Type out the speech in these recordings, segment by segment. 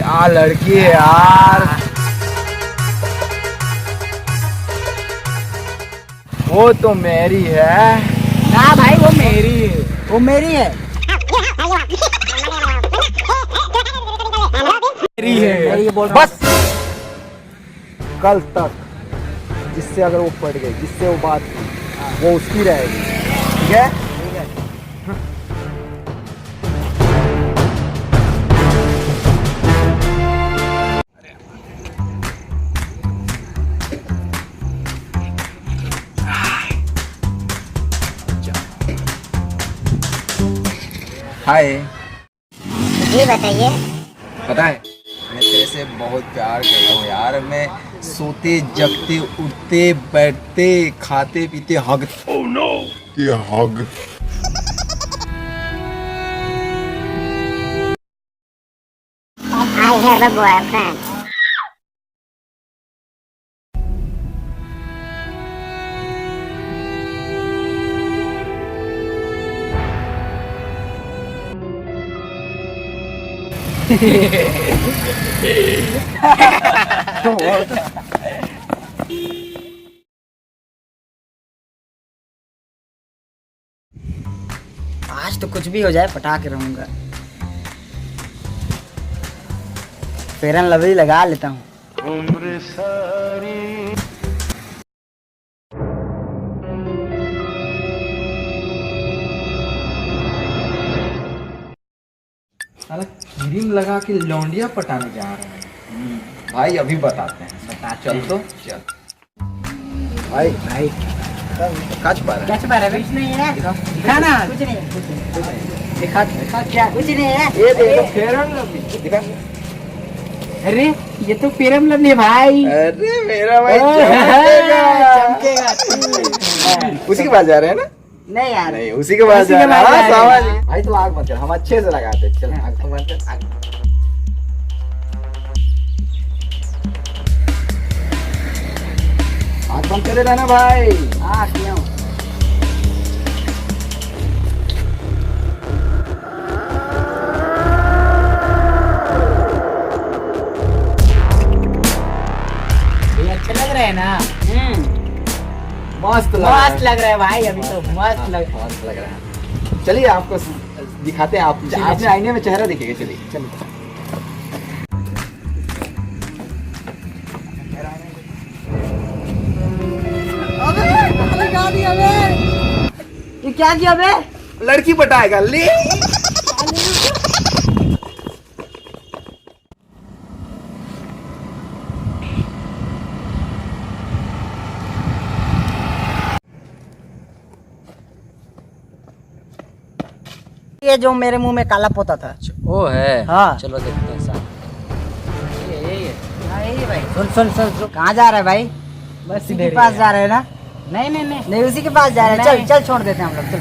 क्या लड़की है यार। वो तो मेरी है ना भाई, वो मेरी है। वो मेरी है। मेरी है ये बोल बस। कल तक जिससे अगर वो पड़ गई, जिससे वो बात की, वो उसकी रहेगी। ठीक है? हाय। जी बताइए। पता है मैं तेरे से बहुत प्यार करता हूँ यार। मैं सोते जगते उठते बैठते खाते पीते हग ये हग I have a boyfriend. आज तो कुछ भी हो जाए, पटा के रहूंगा। फेयर एंड लवली लगा लेता हूँ। साला क्रीम लगा के लौंडिया पटाने जा रहे हैं। भाई अभी बताते हैं। चल तो चल भाई भाई काच पा रहा क्या कुछ नहीं है। दिखाना कुछ नहीं है, कुछ नहीं। दिखा क्या? कुछ नहीं है। ये देखो फेयर एंड लवली दिखा। अरे ये तो फेयर एंड लवली है भाई। अरे मेरा भाई चमकेगा। उसी के पास जा रहे हैं ना? नहीं यार, नहीं उसी के पास उसी जा के रहे पास हैं। जा हाँ, रहे समझ। हैं। भाई तो आग मत कर, हम अच्छे से लगाते हैं। चल आग तो मत कर। आग आग बंद करे रहना भाई। हाँ क्यों? ये अच्छा लग रहा है ना? मस्त मस्त लग रहा है भाई, अभी तो मस्त मस्त लग रहा है। चलिए आपको दिखाते हैं। आपने आईने में चेहरा दिखेगा। चलिए चलिए। ये क्या किया बे? लड़की पटाएगा ले। ये जो मेरे मुंह में काला पोता था। वो है। हाँ। चलो देखते हैं साथ। हाँ, यही है भाई। सुन कहाँ जा रहा है भाई? बस उसी के पास जा रहे हैं ना? नहीं उसी के पास जा रहे हैं। चल चल छोड़ देते हैं हम लोग। चल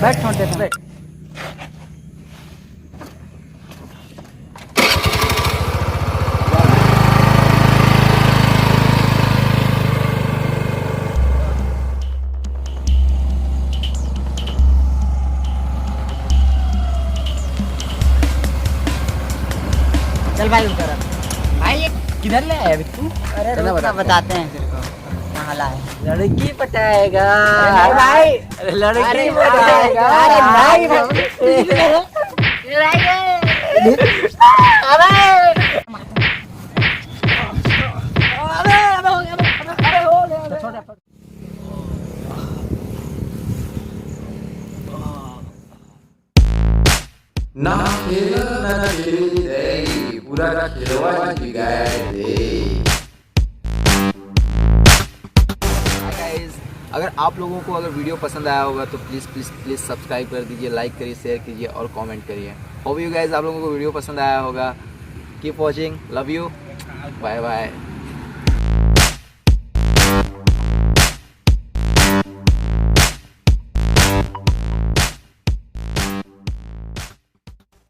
बैठ छोड़ देते हैं। बैठ। चल भाई उतर। भाई ये किधर ले आया अभी तू? अरे चलो रुक ना, बताते हैं तेरे को कहाँ लाए। लड़की पटाएगा। अरे भाई, लड़की अरे पटाएगा। अरे भाई ना खेल ना खेल दे पूरा खेलवा जिगाए दे। अगर आप लोगों को अगर वीडियो पसंद आया होगा तो प्लीज़ प्लीज़ प्लीज़ सब्सक्राइब कर दीजिए, लाइक करिए, शेयर कीजिए और कमेंट करिए। होप यू गाइस आप लोगों को वीडियो पसंद आया होगा। Keep watching, love you, bye bye.